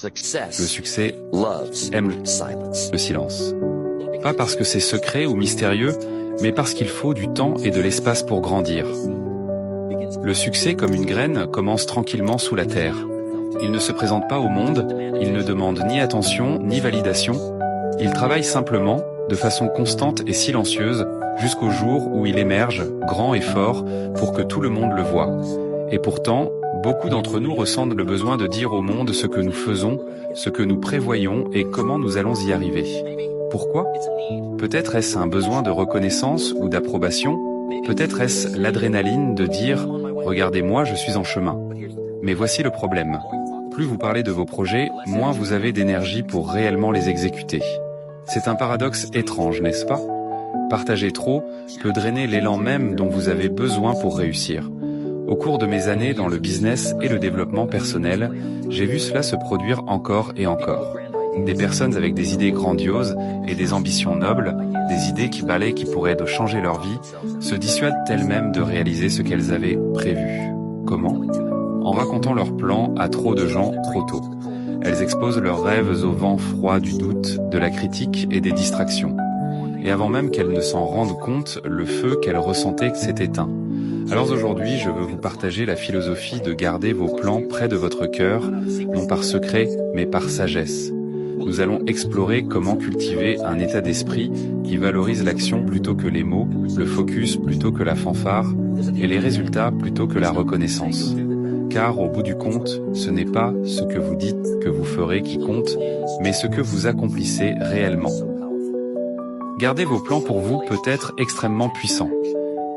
Le succès aime le silence. Pas parce que c'est secret ou mystérieux, mais parce qu'il faut du temps et de l'espace pour grandir. Le succès, comme une graine, commence tranquillement sous la terre. Il ne se présente pas au monde, il ne demande ni attention, ni validation. Il travaille simplement, de façon constante et silencieuse, jusqu'au jour où il émerge, grand et fort, pour que tout le monde le voie. Et pourtant, beaucoup d'entre nous ressentent le besoin de dire au monde ce que nous faisons, ce que nous prévoyons et comment nous allons y arriver. Pourquoi ? Peut-être est-ce un besoin de reconnaissance ou d'approbation ? Peut-être est-ce l'adrénaline de dire « Regardez-moi, je suis en chemin ». Mais voici le problème. Plus vous parlez de vos projets, moins vous avez d'énergie pour réellement les exécuter. C'est un paradoxe étrange, n'est-ce pas ? Partager trop peut drainer l'élan même dont vous avez besoin pour réussir. Au cours de mes années dans le business et le développement personnel, j'ai vu cela se produire encore et encore. Des personnes avec des idées grandioses et des ambitions nobles, des idées qui pourraient changer leur vie, se dissuadent elles-mêmes de réaliser ce qu'elles avaient prévu. Comment ? En racontant leurs plans à trop de gens trop tôt. Elles exposent leurs rêves au vent froid du doute, de la critique et des distractions. Et avant même qu'elles ne s'en rendent compte, le feu qu'elles ressentaient s'est éteint. Alors aujourd'hui, je veux vous partager la philosophie de garder vos plans près de votre cœur, non par secret, mais par sagesse. Nous allons explorer comment cultiver un état d'esprit qui valorise l'action plutôt que les mots, le focus plutôt que la fanfare, et les résultats plutôt que la reconnaissance. Car au bout du compte, ce n'est pas ce que vous dites que vous ferez qui compte, mais ce que vous accomplissez réellement. Garder vos plans pour vous peut être extrêmement puissant.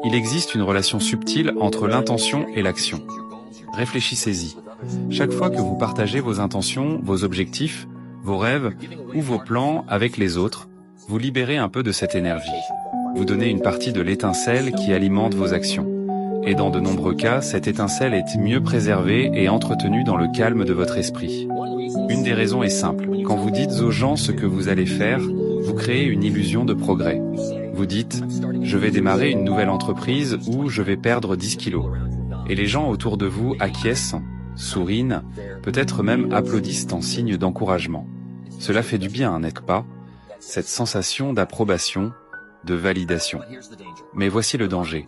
Il existe une relation subtile entre l'intention et l'action. Réfléchissez-y. Chaque fois que vous partagez vos intentions, vos objectifs, vos rêves ou vos plans avec les autres, vous libérez un peu de cette énergie. Vous donnez une partie de l'étincelle qui alimente vos actions. Et dans de nombreux cas, cette étincelle est mieux préservée et entretenue dans le calme de votre esprit. Une des raisons est simple. Quand vous dites aux gens ce que vous allez faire, vous créez une illusion de progrès. Vous dites « je vais démarrer une nouvelle entreprise » ou « je vais perdre 10 kilos ». Et les gens autour de vous acquiescent, sourient, peut-être même applaudissent en signe d'encouragement. Cela fait du bien, n'est-ce pas ? Cette sensation d'approbation, de validation. Mais voici le danger.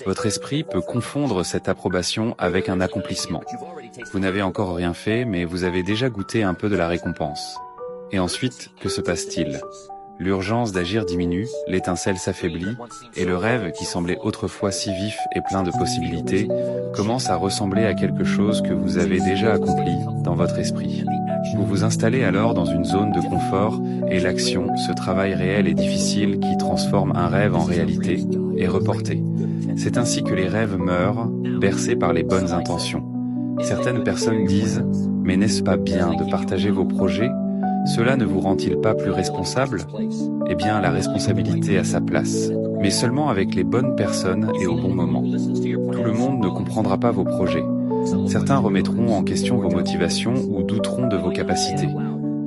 Votre esprit peut confondre cette approbation avec un accomplissement. Vous n'avez encore rien fait, mais vous avez déjà goûté un peu de la récompense. Et ensuite, que se passe-t-il ? L'urgence d'agir diminue, l'étincelle s'affaiblit, et le rêve, qui semblait autrefois si vif et plein de possibilités, commence à ressembler à quelque chose que vous avez déjà accompli dans votre esprit. Vous vous installez alors dans une zone de confort, et l'action, ce travail réel et difficile qui transforme un rêve en réalité, est reporté. C'est ainsi que les rêves meurent, bercés par les bonnes intentions. Certaines personnes disent « Mais n'est-ce pas bien de partager vos projets ? Cela ne vous rend-il pas plus responsable ? » Eh bien, la responsabilité a sa place, mais seulement avec les bonnes personnes et au bon moment. Tout le monde ne comprendra pas vos projets. Certains remettront en question vos motivations ou douteront de vos capacités.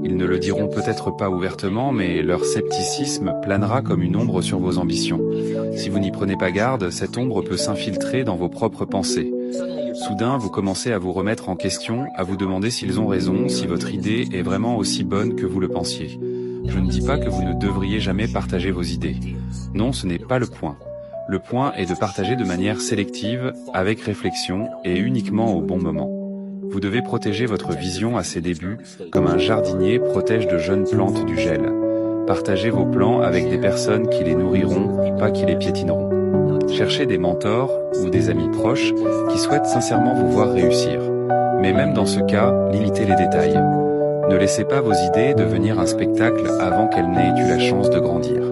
Ils ne le diront peut-être pas ouvertement, mais leur scepticisme planera comme une ombre sur vos ambitions. Si vous n'y prenez pas garde, cette ombre peut s'infiltrer dans vos propres pensées. Soudain, vous commencez à vous remettre en question, à vous demander s'ils ont raison, si votre idée est vraiment aussi bonne que vous le pensiez. Je ne dis pas que vous ne devriez jamais partager vos idées. Non, ce n'est pas le point. Le point est de partager de manière sélective, avec réflexion et uniquement au bon moment. Vous devez protéger votre vision à ses débuts, comme un jardinier protège de jeunes plantes du gel. Partagez vos plans avec des personnes qui les nourriront, pas qui les piétineront. Cherchez des mentors ou des amis proches qui souhaitent sincèrement vous voir réussir. Mais même dans ce cas, limitez les détails. Ne laissez pas vos idées devenir un spectacle avant qu'elles n'aient eu la chance de grandir.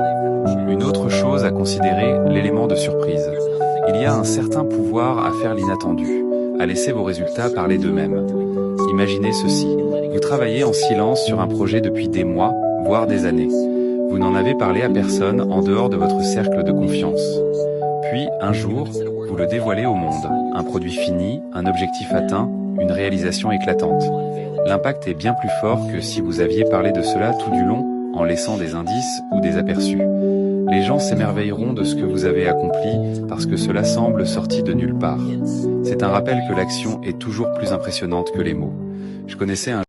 Une autre chose à considérer, l'élément de surprise. Il y a un certain pouvoir à faire l'inattendu, à laisser vos résultats parler d'eux-mêmes. Imaginez ceci. Vous travaillez en silence sur un projet depuis des mois, voire des années. Vous n'en avez parlé à personne en dehors de votre cercle de confiance. Puis, un jour, vous le dévoilez au monde. Un produit fini, un objectif atteint, une réalisation éclatante. L'impact est bien plus fort que si vous aviez parlé de cela tout du long, en laissant des indices ou des aperçus. Les gens s'émerveilleront de ce que vous avez accompli parce que cela semble sorti de nulle part. C'est un rappel que l'action est toujours plus impressionnante que les mots. Je connaissais un